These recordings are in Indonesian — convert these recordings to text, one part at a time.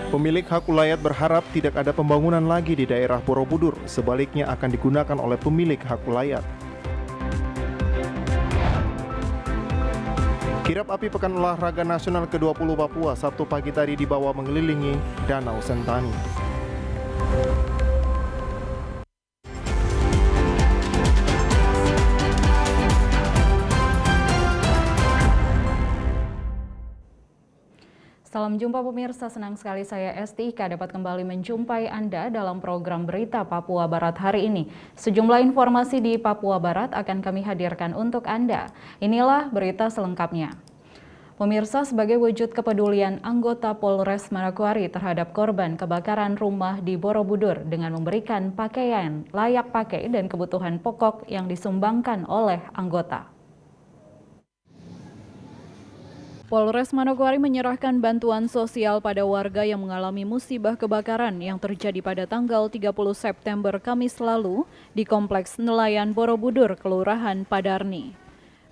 Pemilik hak ulayat berharap tidak ada pembangunan lagi di daerah Borobudur, sebaliknya akan digunakan oleh pemilik hak ulayat. Kirap api Pekan Olahraga Nasional ke-20 Papua Sabtu pagi tadi dibawa mengelilingi Danau Sentani. Salam jumpa pemirsa, senang sekali saya Esti Ika dapat kembali menjumpai Anda dalam program Berita Papua Barat hari ini. Sejumlah informasi di Papua Barat akan kami hadirkan untuk Anda. Inilah berita selengkapnya. Pemirsa, sebagai wujud kepedulian anggota Polres Manokwari terhadap korban kebakaran rumah di Borobudur dengan memberikan pakaian layak pakai dan kebutuhan pokok yang disumbangkan oleh anggota. Polres Manokwari menyerahkan bantuan sosial pada warga yang mengalami musibah kebakaran yang terjadi pada tanggal 30 September Kamis lalu di Kompleks Nelayan Borobudur, Kelurahan Padarni.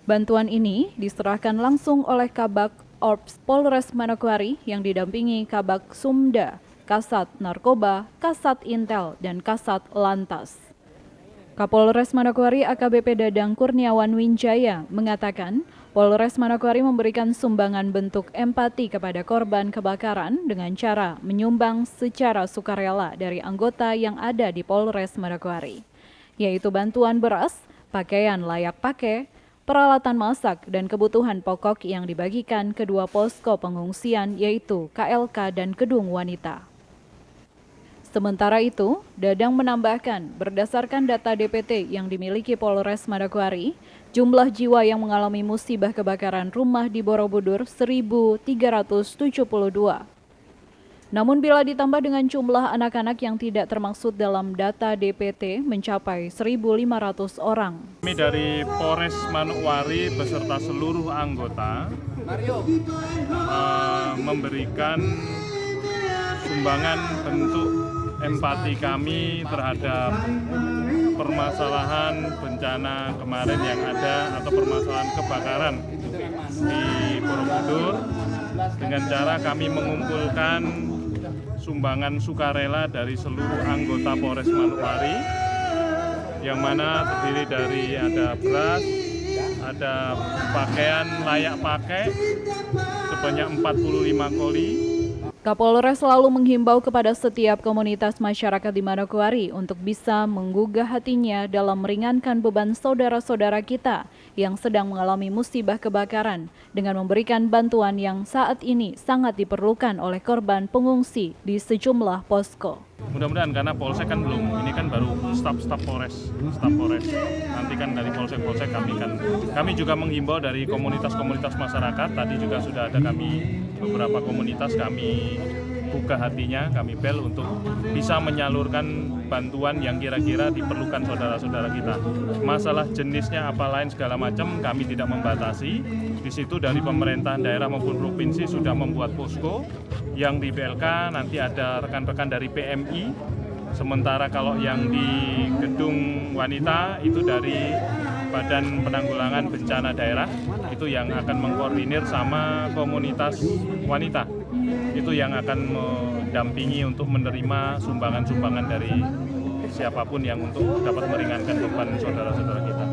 Bantuan ini diserahkan langsung oleh Kabak Ops Polres Manokwari yang didampingi Kabak Sumda, Kasat Narkoba, Kasat Intel, dan Kasat Lantas. Kapolres Manokwari AKBP Dadang Kurniawan Winjaya mengatakan, Polres Manokwari memberikan sumbangan bentuk empati kepada korban kebakaran dengan cara menyumbang secara sukarela dari anggota yang ada di Polres Manokwari, yaitu bantuan beras, pakaian layak pakai, peralatan masak, dan kebutuhan pokok yang dibagikan kedua posko pengungsian yaitu KLK dan Gedung Wanita. Sementara itu, Dadang menambahkan, berdasarkan data DPT yang dimiliki Polres Manokwari, jumlah jiwa yang mengalami musibah kebakaran rumah di Borobudur 1.372. Namun bila ditambah dengan jumlah anak-anak yang tidak termaksud dalam data DPT mencapai 1.500 orang. Kami dari Polres Manokwari beserta seluruh anggota memberikan sumbangan bentuk empati kami terhadap permasalahan bencana kemarin yang ada atau permasalahan kebakaran di Borobudur dengan cara kami mengumpulkan sumbangan sukarela dari seluruh anggota Polres Manokwari yang mana terdiri dari ada beras, ada pakaian layak pakai sebanyak 45 koli. Kapolres selalu menghimbau kepada setiap komunitas masyarakat di Manokwari untuk bisa menggugah hatinya dalam meringankan beban saudara-saudara kita yang sedang mengalami musibah kebakaran dengan memberikan bantuan yang saat ini sangat diperlukan oleh korban pengungsi di sejumlah posko. Mudah-mudahan karena Polsek kan belum, ini kan baru staf Polres. Nanti kan dari Polsek kami juga menghimbau dari komunitas-komunitas masyarakat. Tadi juga sudah ada beberapa komunitas kami buka hatinya, kami bel untuk bisa menyalurkan bantuan yang kira-kira diperlukan saudara-saudara kita. Masalah jenisnya apa lain segala macam kami tidak membatasi. Di situ dari pemerintah daerah maupun provinsi sudah membuat posko yang di BLK nanti ada rekan-rekan dari PMI. Sementara kalau yang di Gedung Wanita itu dari Badan Penanggulangan Bencana Daerah, itu yang akan mengkoordinir sama komunitas wanita. Itu yang akan mendampingi untuk menerima sumbangan-sumbangan dari siapapun yang untuk dapat meringankan beban saudara-saudara kita.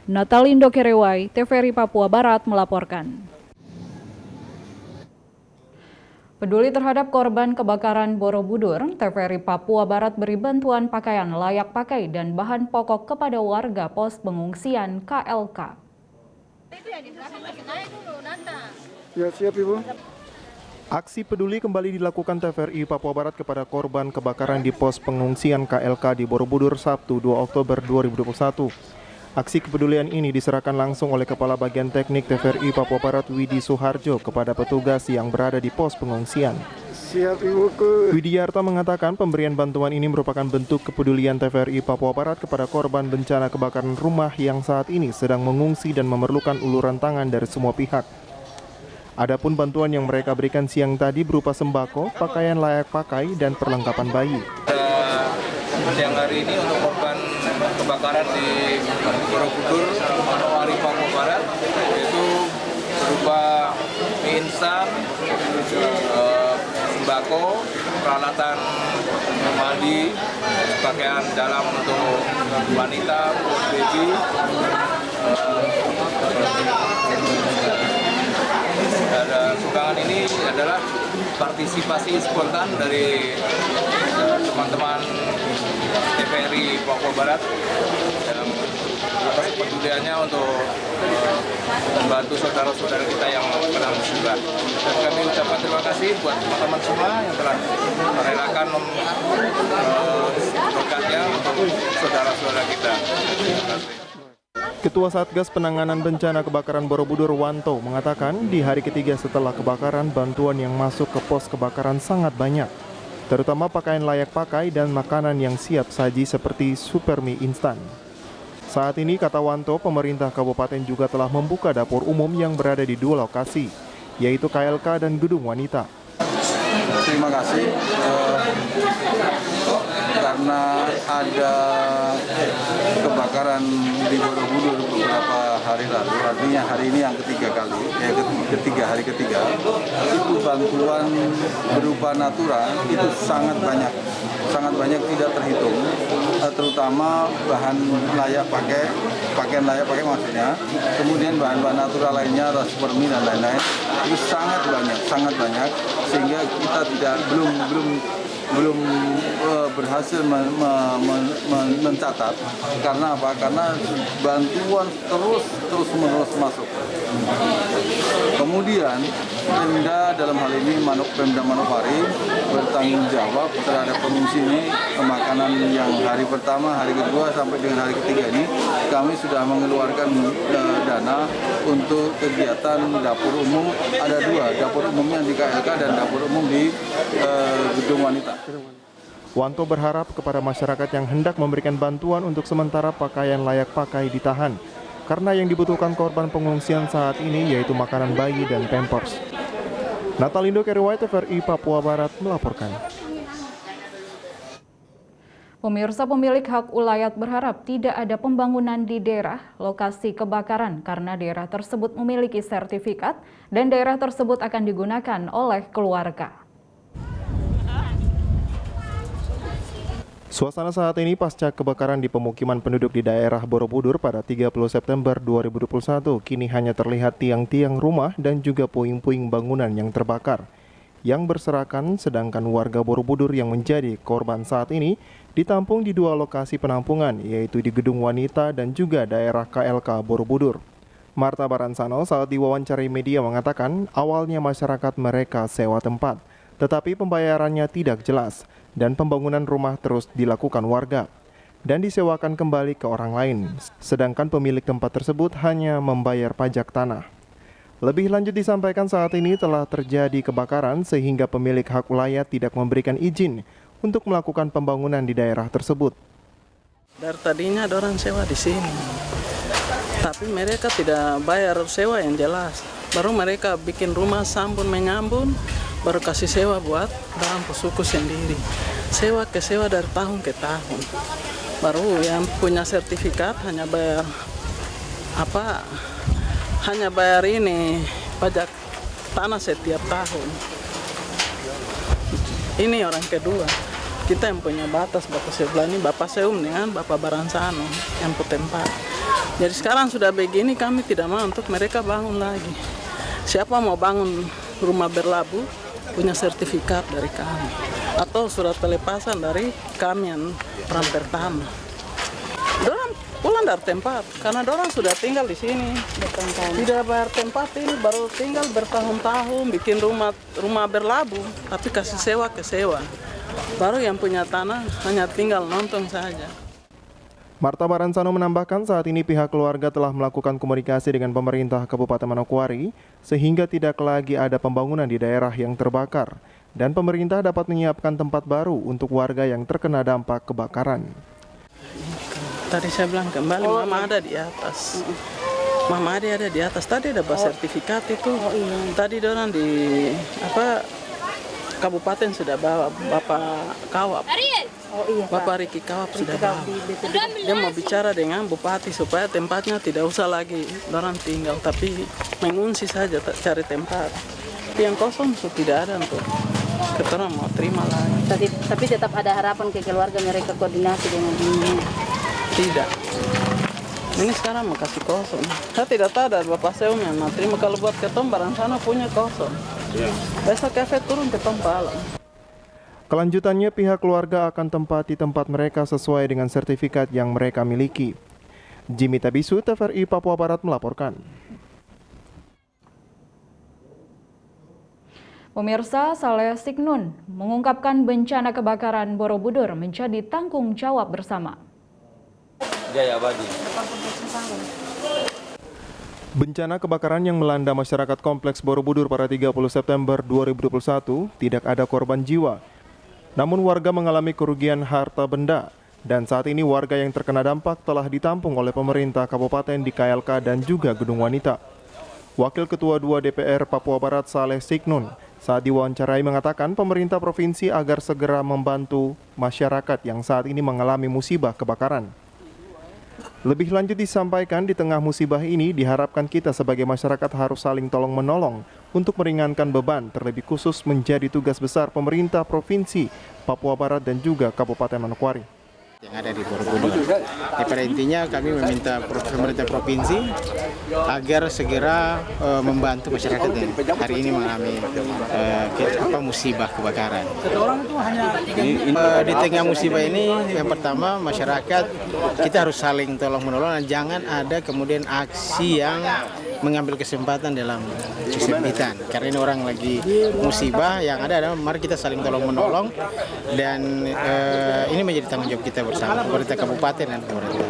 Natalindo Kerewai, TVRI Papua Barat melaporkan. Peduli terhadap korban kebakaran Borobudur, TVRI Papua Barat beri bantuan pakaian layak pakai dan bahan pokok kepada warga pos pengungsian KLK. Ya, siap Ibu. Aksi peduli kembali dilakukan TVRI Papua Barat kepada korban kebakaran di pos pengungsian KLK di Borobudur Sabtu 2 Oktober 2021. Aksi kepedulian ini diserahkan langsung oleh Kepala Bagian Teknik TVRI Papua Barat Widi Suharjo kepada petugas yang berada di pos pengungsian. Siap Ibuku. Widiarta mengatakan pemberian bantuan ini merupakan bentuk kepedulian TVRI Papua Barat kepada korban bencana kebakaran rumah yang saat ini sedang mengungsi dan memerlukan uluran tangan dari semua pihak. Adapun bantuan yang mereka berikan siang tadi berupa sembako, pakaian layak pakai, dan perlengkapan bayi. Siang hari ini untuk korban kebakaran di Borobudur, Manokwari, Papua Barat, yaitu berupa mie instan, sembako, peralatan mandi, pakaian dalam untuk wanita, baby. Dan sumbangan ini adalah partisipasi spontan dari teman-teman TVRI Papua Barat dalam atas kepeduliannya untuk membantu saudara-saudara kita yang kena musibah. Dan kami ucapkan terima kasih buat teman-teman semua yang telah merelakan berkatnya untuk saudara-saudara kita. Terima kasih. Ketua Satgas Penanganan Bencana Kebakaran Borobudur Wanto mengatakan di hari ketiga setelah kebakaran, bantuan yang masuk ke pos kebakaran sangat banyak, terutama pakaian layak pakai dan makanan yang siap saji seperti super mie instan. Saat ini, kata Wanto, pemerintah kabupaten juga telah membuka dapur umum yang berada di 2 lokasi, yaitu KLK dan Gedung Wanita. Terima kasih karena ada kebakaran di Borobudur beberapa hari lalu, artinya hari ini yang hari ketiga, itu bantuan berupa natura itu sangat banyak tidak terhitung, terutama bahan layak pakai, pakaian layak pakai maksudnya, kemudian bahan-bahan natural lainnya, super mie dan lain-lain, itu sangat banyak, sehingga kita belum berhasil mencatat. Karena apa? Karena bantuan terus menerus masuk. Kemudian Pemda dalam hal ini Pemda Manokwari bertanggung jawab terhadap pengungsi ini, makanan yang hari pertama, hari kedua sampai dengan hari ketiga ini kami sudah mengeluarkan dana untuk kegiatan dapur umum. Ada 2, dapur umumnya di KLK dan dapur umum di Gedung Wanita. Wanto berharap kepada masyarakat yang hendak memberikan bantuan untuk sementara pakaian layak pakai ditahan, karena yang dibutuhkan korban pengungsian saat ini yaitu makanan bayi dan pampers. Natalindo Keriwai, TVRI Papua Barat melaporkan. Pemirsa, pemilik hak ulayat berharap tidak ada pembangunan di daerah lokasi kebakaran karena daerah tersebut memiliki sertifikat dan daerah tersebut akan digunakan oleh keluarga. Suasana saat ini pasca kebakaran di pemukiman penduduk di daerah Borobudur pada 30 September 2021 kini hanya terlihat tiang-tiang rumah dan juga puing-puing bangunan yang terbakar yang berserakan, sedangkan warga Borobudur yang menjadi korban saat ini ditampung di 2 lokasi penampungan, yaitu di Gedung Wanita dan juga daerah KLK Borobudur. Marta Baransano saat diwawancarai media mengatakan awalnya masyarakat mereka sewa tempat, tetapi pembayarannya tidak jelas dan pembangunan rumah terus dilakukan warga dan disewakan kembali ke orang lain, sedangkan pemilik tempat tersebut hanya membayar pajak tanah. Lebih lanjut disampaikan saat ini telah terjadi kebakaran sehingga pemilik hak ulayat tidak memberikan izin untuk melakukan pembangunan di daerah tersebut. Dari tadinya ada orang sewa di sini, tapi mereka tidak bayar sewa yang jelas. Baru mereka bikin rumah sambun menyambun, baru kasih sewa buat dalam suku sendiri. Sewa ke sewa dari tahun ke tahun. Baru yang punya sertifikat hanya bayar hanya bayar ini pajak tanah setiap tahun. Ini orang kedua. Kita yang punya batas sebelah ini Bapak Seum dengan Bapak Baransano yang tempat. Jadi sekarang sudah begini, kami tidak mau untuk mereka bangun lagi. Siapa mau bangun rumah berlabuh punya sertifikat dari kami atau surat pelepasan dari kami yang peran pertama. Dorang pulang dari tempat karena dorang sudah tinggal di sini. Tidak bayar tempat ini, baru tinggal bertahun-tahun bikin rumah berlabuh tapi kasih sewa ke sewa. Baru yang punya tanah hanya tinggal nonton saja. Marta Baransano menambahkan saat ini pihak keluarga telah melakukan komunikasi dengan pemerintah Kabupaten Manokwari sehingga tidak lagi ada pembangunan di daerah yang terbakar dan pemerintah dapat menyiapkan tempat baru untuk warga yang terkena dampak kebakaran. Tadi saya bilang kembali, Mama ada di atas. Mama ada di atas. Tadi ada sertifikat itu. Tadi orang di Kabupaten sudah bawa Bapak Kawap. Bapak Riki Kawap sudah bawa. Dia mau bicara dengan Bupati supaya tempatnya tidak usah lagi orang tinggal, tapi mengungsi saja cari tempat. Yang kosong tidak ada untuk Kita orang mau terima lagi. Tapi tetap ada harapan ke keluarga mereka koordinasi dengan ini. Tidak. Ini sekarang mau kasih kosong. Saya tidak tahu dari Bapak Seum yang mau terima. Kalau buat ketom barang sana punya kosong. Besok efek turun ketom Palang. Kelanjutannya, pihak keluarga akan tempati tempat mereka sesuai dengan sertifikat yang mereka miliki. Jimmy Tabisu, TVRI Papua Barat melaporkan. Pemirsa, Saleh Signun mengungkapkan bencana kebakaran Borobudur menjadi tanggung jawab bersama. Jaya Abadi. Bencana kebakaran yang melanda masyarakat Kompleks Borobudur pada 30 September 2021 tidak ada korban jiwa. Namun warga mengalami kerugian harta benda, dan saat ini warga yang terkena dampak telah ditampung oleh pemerintah kabupaten di KLK dan juga Gedung Wanita. Wakil Ketua 2 DPR Papua Barat Saleh Signun saat diwawancarai mengatakan pemerintah provinsi agar segera membantu masyarakat yang saat ini mengalami musibah kebakaran. Lebih lanjut disampaikan, di tengah musibah ini diharapkan kita sebagai masyarakat harus saling tolong-menolong untuk meringankan beban, terlebih khusus menjadi tugas besar pemerintah Provinsi Papua Barat dan juga Kabupaten Manokwari. Yang ada di Borobudur. Pada intinya kami meminta pemerintah provinsi agar segera membantu masyarakat yang hari ini mengalami musibah kebakaran. Di tengah musibah ini, yang pertama masyarakat kita harus saling tolong menolong dan jangan ada kemudian aksi yang mengambil kesempatan dalam kesempitan. Karena ini orang lagi musibah, yang ada adalah mari kita saling tolong menolong dan ini menjadi tanggung jawab kita bersama pemerintah kabupaten dan pemerintah.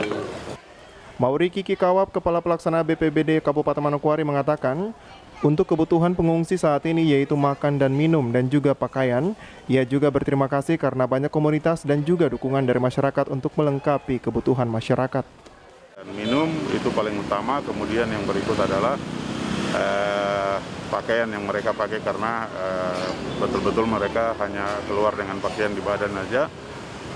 Mauri Kiki Kawap, Kepala Pelaksana BPBD Kabupaten Manokwari mengatakan, untuk kebutuhan pengungsi saat ini yaitu makan dan minum dan juga pakaian, ia juga berterima kasih karena banyak komunitas dan juga dukungan dari masyarakat untuk melengkapi kebutuhan masyarakat. Minum itu paling utama, kemudian yang berikut adalah pakaian yang mereka pakai karena betul-betul mereka hanya keluar dengan pakaian di badan saja.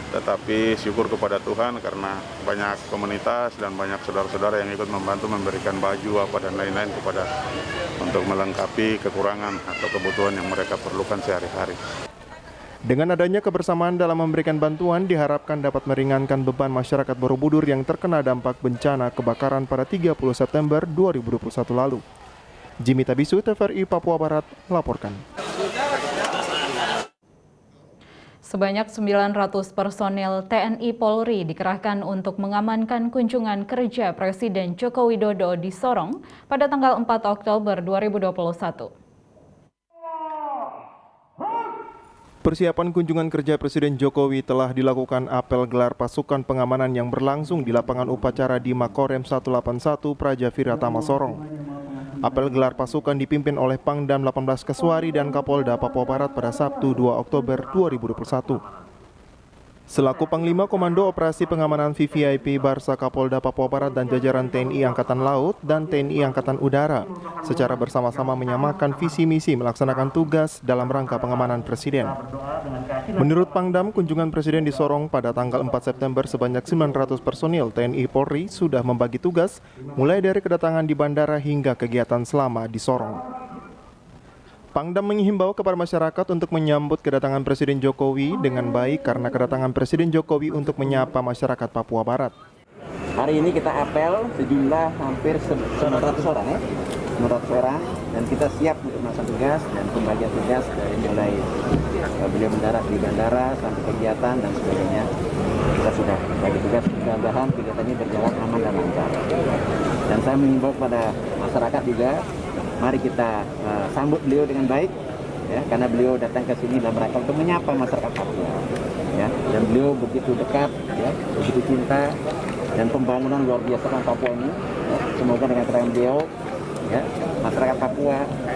Tetapi syukur kepada Tuhan karena banyak komunitas dan banyak saudara-saudara yang ikut membantu memberikan baju apa dan lain-lain kepada untuk melengkapi kekurangan atau kebutuhan yang mereka perlukan sehari-hari. Dengan adanya kebersamaan dalam memberikan bantuan diharapkan dapat meringankan beban masyarakat Borobudur yang terkena dampak bencana kebakaran pada 30 September 2021 lalu. Jimmy Tabisu, TVRI Papua Barat melaporkan. Sebanyak 900 personel TNI Polri dikerahkan untuk mengamankan kunjungan kerja Presiden Joko Widodo di Sorong pada tanggal 4 Oktober 2021. Persiapan kunjungan kerja Presiden Jokowi telah dilakukan apel gelar pasukan pengamanan yang berlangsung di lapangan upacara di Makorem 181 Praja Viratama Sorong. Apel gelar pasukan dipimpin oleh Pangdam 18 Keswari dan Kapolda Papua Barat pada Sabtu 2 Oktober 2021. Selaku Panglima Komando Operasi Pengamanan VVIP Barsa Kapolda Papua Barat dan jajaran TNI Angkatan Laut dan TNI Angkatan Udara secara bersama-sama menyamakan visi misi melaksanakan tugas dalam rangka pengamanan Presiden. Menurut Pangdam, kunjungan Presiden di Sorong pada tanggal 4 September sebanyak 900 personil TNI Polri sudah membagi tugas mulai dari kedatangan di bandara hingga kegiatan selama di Sorong. Pangdam menghimbau kepada masyarakat untuk menyambut kedatangan Presiden Jokowi dengan baik karena kedatangan Presiden Jokowi untuk menyapa masyarakat Papua Barat. Hari ini kita apel sejumlah hampir 900 orang ya, 900 orang, dan kita siap untuk melaksanakan tugas dan pembagian tugas dari mulai beliau mendarat di bandara sampai kegiatan dan sebagainya. Kita sudah bagi tugas, mudah-mudahan kegiatan ini berjalan aman dan lancar. Dan saya mengimbau kepada masyarakat juga, mari kita sambut beliau dengan baik, ya, karena beliau datang ke sini dalam rangka untuk menyapa masyarakat Papua, ya, dan beliau begitu dekat, ya, begitu cinta, dan pembangunan luar biasa di Papua ini, ya, semoga dengan kedatangan beliau, ya, masyarakat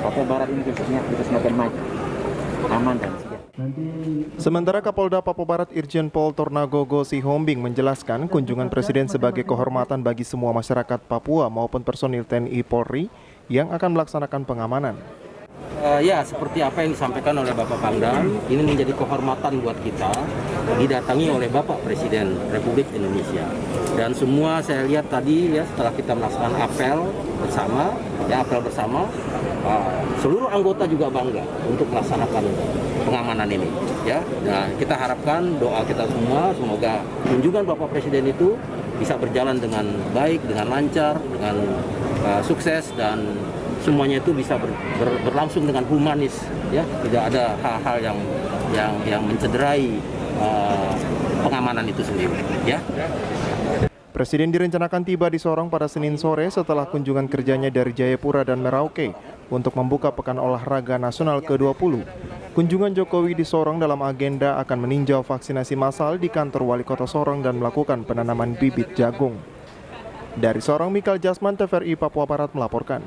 Papua Barat ini khususnya bisa semakin maju, aman dan sejahtera. Sementara Kapolda Papua Barat Irjen Pol Tornagogo Sihombing menjelaskan kunjungan Presiden sebagai kehormatan bagi semua masyarakat Papua maupun personil TNI Polri yang akan melaksanakan pengamanan. Ya, seperti apa yang disampaikan oleh Bapak Pangdam, ini menjadi kehormatan buat kita didatangi oleh Bapak Presiden Republik Indonesia. Dan semua saya lihat tadi ya setelah kita melaksanakan apel bersama, seluruh anggota juga bangga untuk melaksanakan pengamanan ini. Ya, nah kita harapkan doa kita semua semoga kunjungan Bapak Presiden itu bisa berjalan dengan baik, dengan lancar, dengan sukses dan semuanya itu bisa berlangsung dengan humanis, ya, tidak ada hal-hal yang mencederai pengamanan itu sendiri, ya. Presiden direncanakan tiba di Sorong pada Senin sore setelah kunjungan kerjanya dari Jayapura dan Merauke untuk membuka Pekan Olahraga Nasional ke-20. Kunjungan Jokowi di Sorong dalam agenda akan meninjau vaksinasi massal di kantor Wali Kota Sorong dan melakukan penanaman bibit jagung. Dari Sorong, Mikael Jasman, TVRI Papua Barat melaporkan.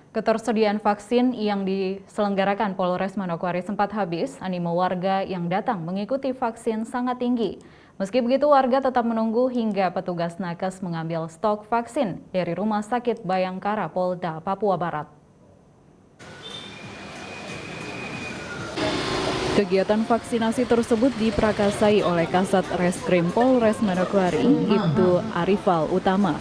Ketersediaan vaksin yang diselenggarakan Polres Manokwari sempat habis, animo warga yang datang mengikuti vaksin sangat tinggi. Meski begitu, warga tetap menunggu hingga petugas nakes mengambil stok vaksin dari Rumah Sakit Bayangkara Polda Papua Barat. Kegiatan vaksinasi tersebut diprakasai oleh Kasat Reskrim Polres Manokwari, Ibtu Arifal Utama.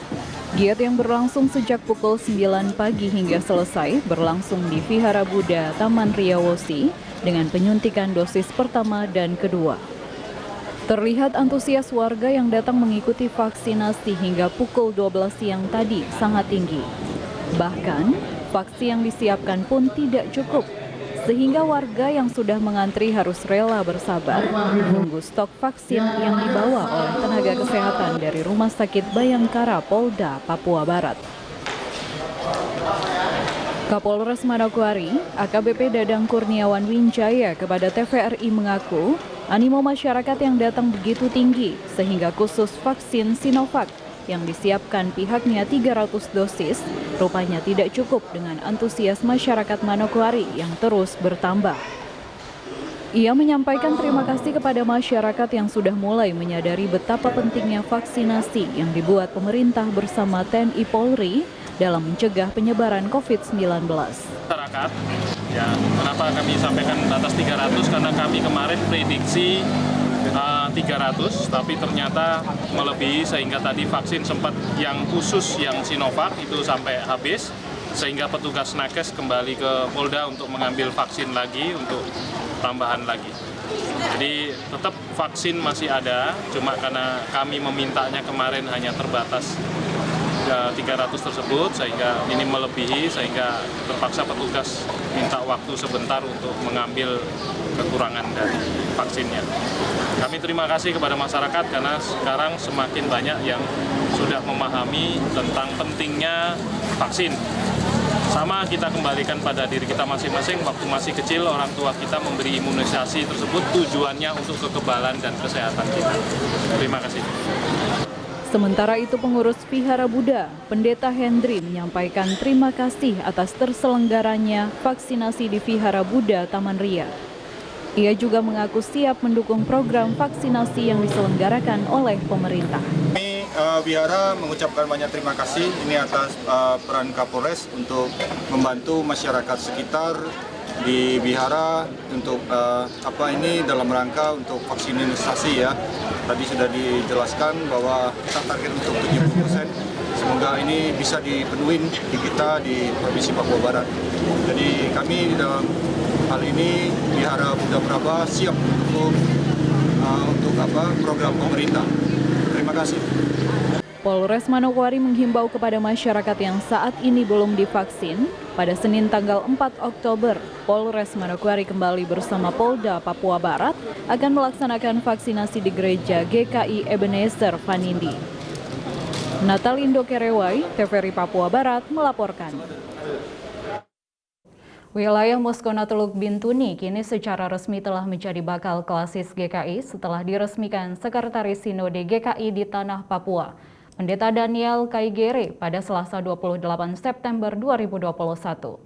Giat yang berlangsung sejak pukul 9 pagi hingga selesai berlangsung di Vihara Buddha Taman Riyawosi dengan penyuntikan dosis pertama dan kedua. Terlihat antusias warga yang datang mengikuti vaksinasi hingga pukul 12 siang tadi sangat tinggi. Bahkan, vaksin yang disiapkan pun tidak cukup, sehingga warga yang sudah mengantri harus rela bersabar menunggu stok vaksin yang dibawa oleh tenaga kesehatan dari Rumah Sakit Bayangkara Polda Papua Barat. Kapolres Manokwari, AKBP Dadang Kurniawan Winjaya kepada TVRI mengaku, animo masyarakat yang datang begitu tinggi sehingga khusus vaksin Sinovac yang disiapkan pihaknya 300 dosis, rupanya tidak cukup dengan antusias masyarakat Manokwari yang terus bertambah. Ia menyampaikan terima kasih kepada masyarakat yang sudah mulai menyadari betapa pentingnya vaksinasi yang dibuat pemerintah bersama TNI Polri dalam mencegah penyebaran COVID-19. Masyarakat, ya, kenapa kami sampaikan batas 300? Karena kami kemarin prediksi 300, tapi ternyata melebihi sehingga tadi vaksin sempat yang khusus yang Sinovac itu sampai habis, sehingga petugas nakes kembali ke Polda untuk mengambil vaksin lagi untuk tambahan lagi. Jadi tetap vaksin masih ada, cuma karena kami memintanya kemarin hanya terbatas 300 tersebut sehingga ini melebihi sehingga terpaksa petugas minta waktu sebentar untuk mengambil kekurangan dari vaksinnya. Kami terima kasih kepada masyarakat karena sekarang semakin banyak yang sudah memahami tentang pentingnya vaksin. Sama kita kembalikan pada diri kita masing-masing, waktu masih kecil orang tua kita memberi imunisasi tersebut tujuannya untuk kekebalan dan kesehatan kita. Terima kasih. Sementara itu pengurus Vihara Buddha, Pendeta Hendri menyampaikan terima kasih atas terselenggaranya vaksinasi di Vihara Buddha Taman Ria. Ia juga mengaku siap mendukung program vaksinasi yang diselenggarakan oleh pemerintah. Kami Vihara mengucapkan banyak terima kasih ini atas peran Kapolres untuk membantu masyarakat sekitar di Vihara untuk dalam rangka untuk vaksinisasi ya. Tadi sudah dijelaskan bahwa kita target untuk 70%. Semoga ini bisa dipenuhi di kita di Provinsi Papua Barat. Jadi kami dalam hal ini Vihara Buddha Praba siap untuk program pemerintah. Terima kasih. Polres Manokwari menghimbau kepada masyarakat yang saat ini belum divaksin, pada Senin tanggal 4 Oktober, Polres Manokwari kembali bersama Polda Papua Barat akan melaksanakan vaksinasi di Gereja GKI Ebenezer Vanindi. Natalindo Kerewai, TVRI Papua Barat melaporkan. Wilayah Moskona Teluk Bintuni kini secara resmi telah menjadi bakal klasis GKI setelah diresmikan Sekretaris Sinode GKI di Tanah Papua, Pendeta Daniel Kaigere pada Selasa 28 September 2021.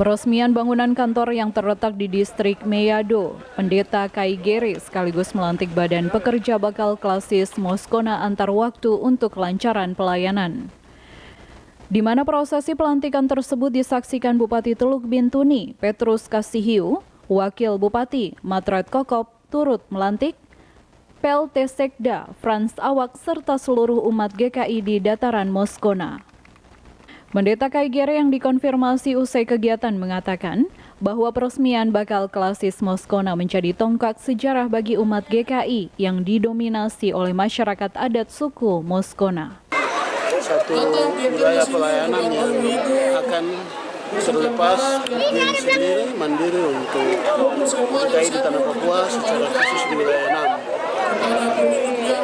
Peresmian bangunan kantor yang terletak di distrik Meyado, Pendeta Kaigere sekaligus melantik Badan Pekerja Bakal Klasis Moskona antar waktu untuk kelancaran pelayanan. Di mana prosesi pelantikan tersebut disaksikan Bupati Teluk Bintuni, Petrus Kasihiu, Wakil Bupati Matret Kokop turut melantik, PLT Sekda Frans Awak serta seluruh umat GKI di dataran Moskona. Pendeta Kaigere yang dikonfirmasi usai kegiatan mengatakan bahwa peresmian bakal klasis Moskona menjadi tonggak sejarah bagi umat GKI yang didominasi oleh masyarakat adat suku Moskona. Satu wilayah pelayanan yang akan terlepas berdiri sendiri, mandiri untuk GKI di Tanah Papua secara khusus di wilayah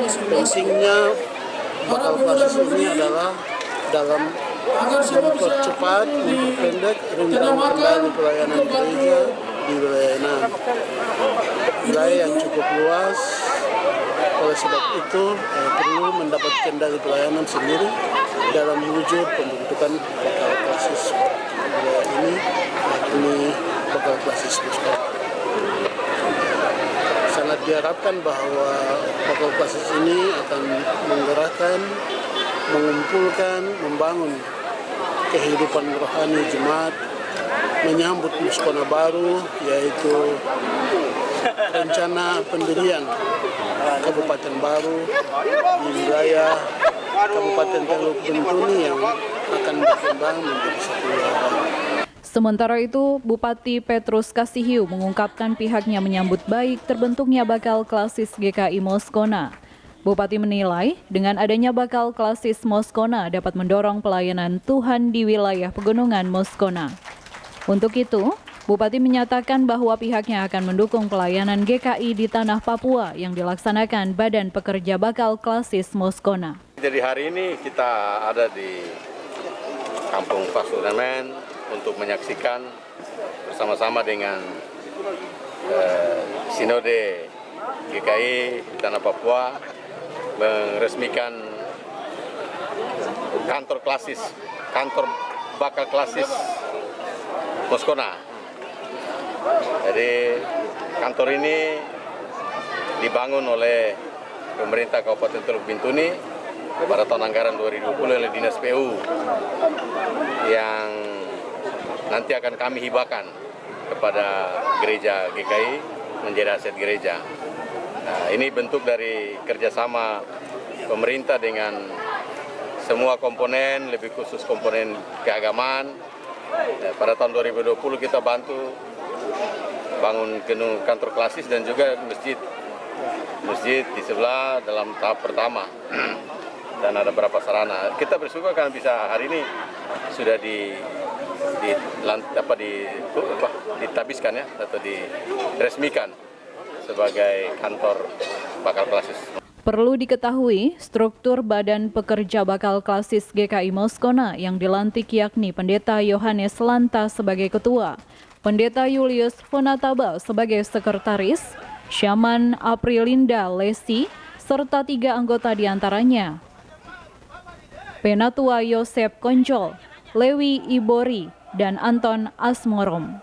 6. Pentingnya bakal klasis ini adalah dalam mempercepat, memperpendek rentang kendali pelayanan gereja di wilayah 6. Wilayah yang cukup luas, oleh sebab itu perlu mendapat kendali pelayanan sendiri dalam wujud pembentukan bakal klasis wilayah ini bakal klasis Moskona. Sangat diharapkan bahwa bakal klasis ini akan menggerakkan, mengumpulkan, membangun kehidupan rohani jemaat, menyambut Moskona baru, yaitu rencana pendirian kabupaten baru di wilayah Kabupaten Teluk Bintuni yang akan berkembang menjadi satu wilayah. Sementara itu, Bupati Petrus Kasihiu mengungkapkan pihaknya menyambut baik terbentuknya bakal klasis GKI Moskona. Bupati menilai dengan adanya bakal klasis Moskona dapat mendorong pelayanan Tuhan di wilayah pegunungan Moskona. Untuk itu, Bupati menyatakan bahwa pihaknya akan mendukung pelayanan GKI di tanah Papua yang dilaksanakan Badan Pekerja Bakal Klasis Moskona. Jadi hari ini kita ada di Kampung Pasuruan untuk menyaksikan bersama-sama dengan Sinode GKI Tanah Papua meresmikan kantor bakal klasis Moskona. Jadi kantor ini dibangun oleh pemerintah Kabupaten Teluk Bintuni pada tahun anggaran 2020 oleh Dinas PU yang nanti akan kami hibahkan kepada gereja GKI menjadi aset gereja. Nah, ini bentuk dari kerjasama pemerintah dengan semua komponen, lebih khusus komponen keagamaan. Pada tahun 2020 kita bantu bangun kantor klasis dan juga masjid di sebelah dalam tahap pertama dan ada beberapa sarana. Kita bersyukur karena bisa hari ini sudah ditabiskan ya atau diresmikan sebagai kantor bakal klasis. Perlu diketahui, struktur Badan Pekerja Bakal Klasis GKI Moskona yang dilantik yakni Pendeta Yohanes Lanta sebagai ketua, Pendeta Julius Fonataba sebagai sekretaris, Syaman Aprilinda Lesi, serta 3 anggota diantaranya, Penatua Yosep Konjol, Lewi Ibori, dan Anton Asmorom.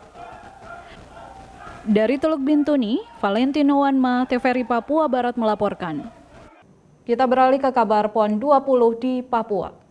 Dari Teluk Bintuni, Valentino Wanma, TVRI Papua Barat melaporkan. Kita beralih ke kabar PON 20 di Papua.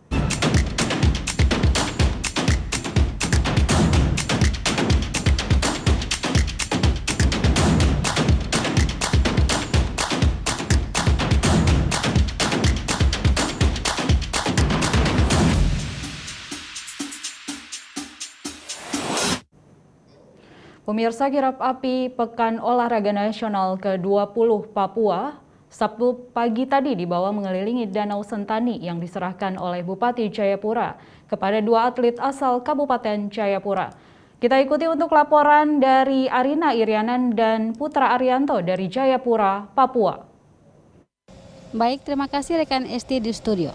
Pemirsa, kirap api Pekan Olahraga Nasional ke-20 Papua Sabtu pagi tadi dibawa mengelilingi Danau Sentani yang diserahkan oleh Bupati Jayapura kepada 2 atlet asal Kabupaten Jayapura. Kita ikuti untuk laporan dari Arina Irianan dan Putra Arianto dari Jayapura, Papua. Baik, terima kasih rekan ST di studio.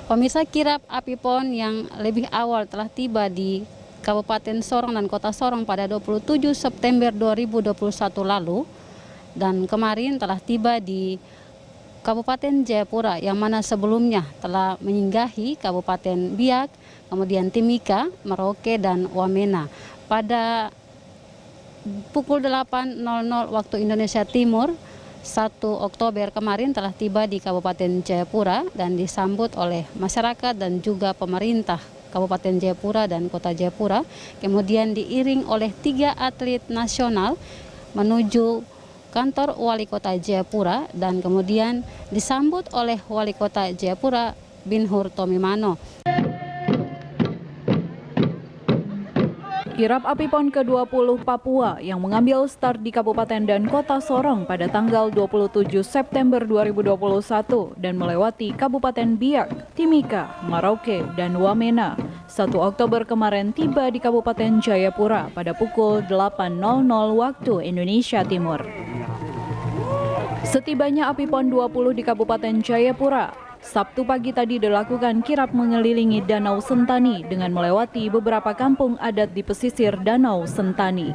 Pemirsa, kirap api PON yang lebih awal telah tiba di Kabupaten Sorong dan Kota Sorong pada 27 September 2021 lalu dan kemarin telah tiba di Kabupaten Jayapura yang mana sebelumnya telah menyinggahi Kabupaten Biak, kemudian Timika, Merauke, dan Wamena. Pada pukul 8.00 waktu Indonesia Timur, 1 Oktober kemarin telah tiba di Kabupaten Jayapura dan disambut oleh masyarakat dan juga pemerintah Kabupaten Jayapura dan Kota Jayapura, kemudian diiring oleh 3 atlet nasional menuju kantor Wali Kota Jayapura dan kemudian disambut oleh Wali Kota Jayapura Binhur Tomimano. Kirap api PON ke-20 Papua yang mengambil start di Kabupaten dan Kota Sorong pada tanggal 27 September 2021 dan melewati Kabupaten Biak, Timika, Merauke, dan Wamena. 1 Oktober kemarin tiba di Kabupaten Jayapura pada pukul 8.00 waktu Indonesia Timur. Setibanya api PON 20 di Kabupaten Jayapura, Sabtu pagi tadi dilakukan kirap mengelilingi Danau Sentani dengan melewati beberapa kampung adat di pesisir Danau Sentani.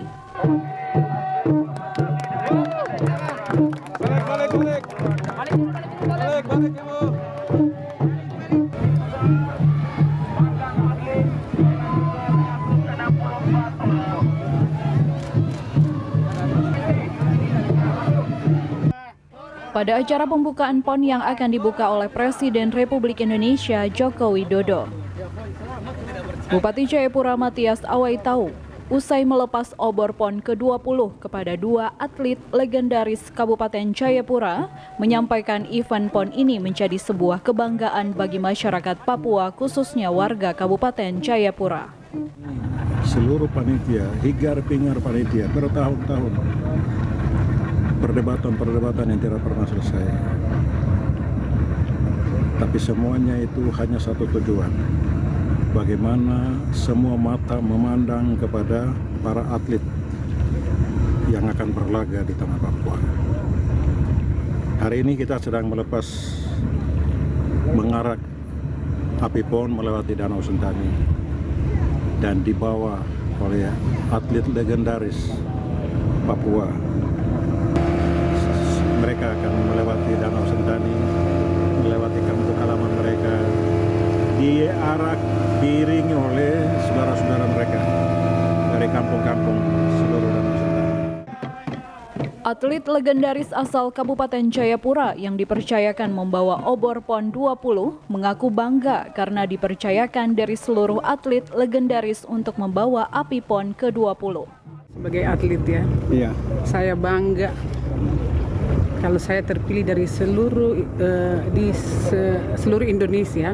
Pada acara pembukaan PON yang akan dibuka oleh Presiden Republik Indonesia Joko Widodo, Bupati Jayapura Matias Awaitau usai melepas obor PON ke-20 kepada 2 atlet legendaris Kabupaten Jayapura, menyampaikan event PON ini menjadi sebuah kebanggaan bagi masyarakat Papua, khususnya warga Kabupaten Jayapura. Seluruh panitia, hingar-bingar panitia bertahun-tahun, perdebatan yang tidak pernah selesai. Tapi semuanya itu hanya satu tujuan. Bagaimana semua mata memandang kepada para atlet yang akan berlaga di tanah Papua. Hari ini kita sedang melepas mengarak api PON melewati Danau Sentani dan dibawa oleh atlet legendaris Papua. Mereka akan melewati Danau Sentani, melewati kampung halaman mereka, diarak, diiringi oleh saudara-saudara mereka dari kampung-kampung seluruh Danau Sentani. Atlet legendaris asal Kabupaten Jayapura yang dipercayakan membawa obor PON 20 mengaku bangga karena dipercayakan dari seluruh atlet legendaris untuk membawa api PON ke-20. Sebagai atlet ya, iya, saya bangga kalau saya terpilih dari seluruh seluruh Indonesia.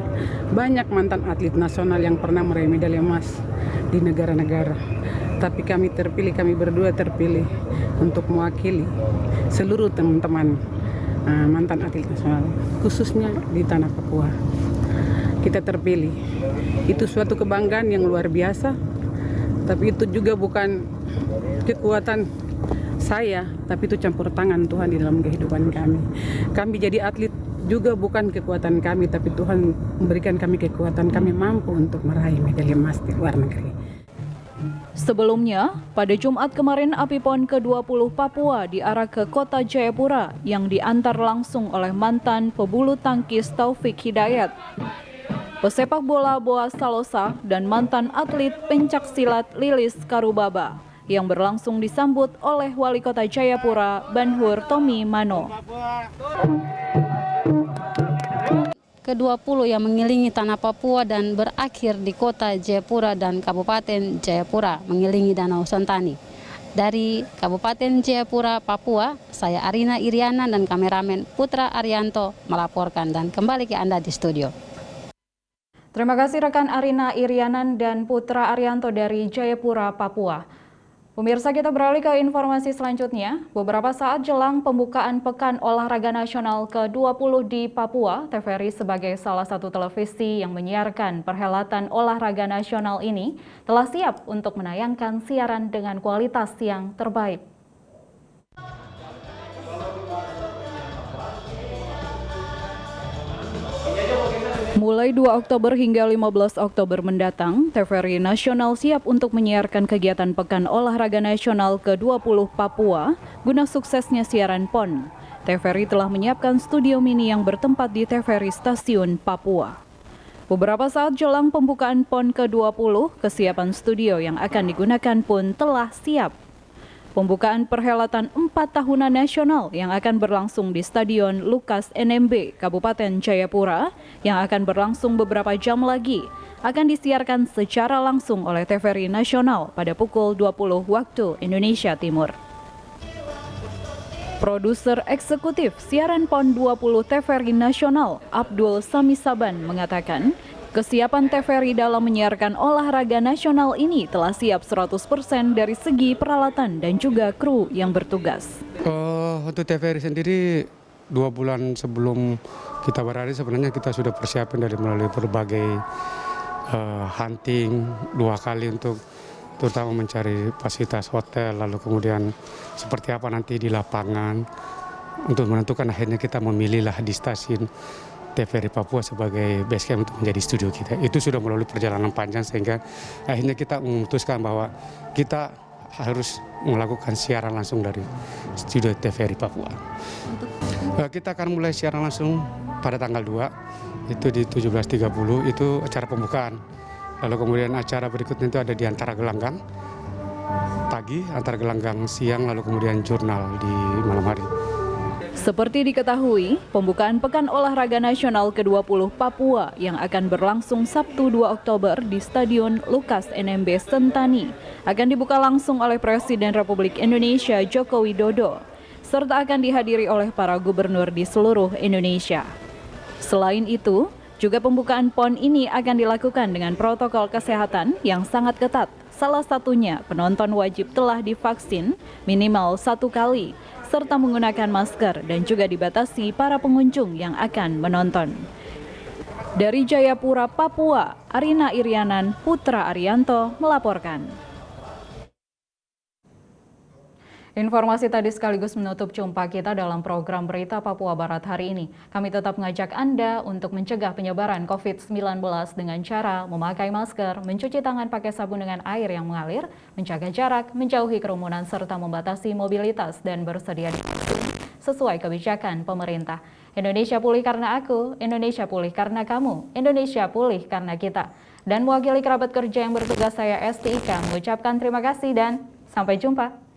Banyak mantan atlet nasional yang pernah meraih medali emas di negara-negara. Tapi kami terpilih, kami berdua terpilih untuk mewakili seluruh teman-teman mantan atlet nasional, khususnya di tanah Papua. Kita terpilih. Itu suatu kebanggaan yang luar biasa. Tapi itu juga bukan kekuatan saya, tapi itu campur tangan Tuhan di dalam kehidupan kami. Kami jadi atlet juga bukan kekuatan kami, tapi Tuhan memberikan kami kekuatan. Kami mampu untuk meraih medali emas di luar negeri. Sebelumnya, pada Jumat kemarin api PON ke-20 Papua diarah ke Kota Jayapura yang diantar langsung oleh mantan pebulu tangkis Taufik Hidayat, pesepak bola Boas Salosa, dan mantan atlet pencak silat Lilis Karubaba, yang berlangsung disambut oleh Wali Kota Jayapura Binhur Tomimano. Ke-20 yang mengelilingi tanah Papua dan berakhir di Kota Jayapura dan Kabupaten Jayapura mengelilingi Danau Sentani. Dari Kabupaten Jayapura, Papua, saya Arina Iriana dan kameramen Putra Arianto melaporkan, dan kembali ke Anda di studio. Terima kasih rekan Arina Irianan dan Putra Arianto dari Jayapura, Papua. Pemirsa, kita beralih ke informasi selanjutnya. Beberapa saat jelang pembukaan Pekan Olahraga Nasional ke-20 di Papua, TVRI sebagai salah satu televisi yang menyiarkan perhelatan olahraga nasional ini telah siap untuk menayangkan siaran dengan kualitas yang terbaik. Mulai 2 Oktober hingga 15 Oktober mendatang, TVRI Nasional siap untuk menyiarkan kegiatan Pekan Olahraga Nasional ke-20 Papua guna suksesnya siaran PON. TVRI telah menyiapkan studio mini yang bertempat di TVRI Stasiun Papua. Beberapa saat jelang pembukaan PON ke-20, kesiapan studio yang akan digunakan pun telah siap. Pembukaan perhelatan 4 tahunan nasional yang akan berlangsung di Stadion Lukas NMB, Kabupaten Jayapura, yang akan berlangsung beberapa jam lagi, akan disiarkan secara langsung oleh TVRI Nasional pada pukul 20 waktu Indonesia Timur. Produser eksekutif siaran PON 20 TVRI Nasional, Abdul Sami Saban, mengatakan, kesiapan TVRI dalam menyiarkan olahraga nasional ini telah siap 100% dari segi peralatan dan juga kru yang bertugas. Untuk TVRI sendiri 2 bulan sebelum kita berlari sebenarnya kita sudah persiapkan dari melalui berbagai hunting 2 kali untuk terutama mencari fasilitas hotel, lalu kemudian seperti apa nanti di lapangan untuk menentukan akhirnya kita memilihlah di stasiun TVRI Papua sebagai base camp untuk menjadi studio kita. Itu sudah melalui perjalanan panjang sehingga akhirnya kita memutuskan bahwa kita harus melakukan siaran langsung dari studio TVRI Papua. Kita akan mulai siaran langsung pada tanggal 2, itu di 17.30, itu acara pembukaan. Lalu kemudian acara berikutnya itu ada di Antara Gelanggang pagi, Antara Gelanggang siang, lalu kemudian jurnal di malam hari. Seperti diketahui, pembukaan Pekan Olahraga Nasional ke-20 Papua yang akan berlangsung Sabtu 2 Oktober di Stadion Lukas NMB Sentani akan dibuka langsung oleh Presiden Republik Indonesia Joko Widodo, serta akan dihadiri oleh para gubernur di seluruh Indonesia. Selain itu, juga pembukaan PON ini akan dilakukan dengan protokol kesehatan yang sangat ketat. Salah satunya, penonton wajib telah divaksin minimal 1 kali, serta menggunakan masker dan juga dibatasi para pengunjung yang akan menonton. Dari Jayapura, Papua, Arina Irianan, Putra Arianto melaporkan. Informasi tadi sekaligus menutup jumpa kita dalam program Berita Papua Barat hari ini. Kami tetap mengajak Anda untuk mencegah penyebaran COVID-19 dengan cara memakai masker, mencuci tangan pakai sabun dengan air yang mengalir, menjaga jarak, menjauhi kerumunan, serta membatasi mobilitas dan bersedia divaksin sesuai kebijakan pemerintah. Indonesia pulih karena aku, Indonesia pulih karena kamu, Indonesia pulih karena kita. Dan mewakili kerabat kerja yang bertugas, saya Esti Ika mengucapkan terima kasih dan sampai jumpa.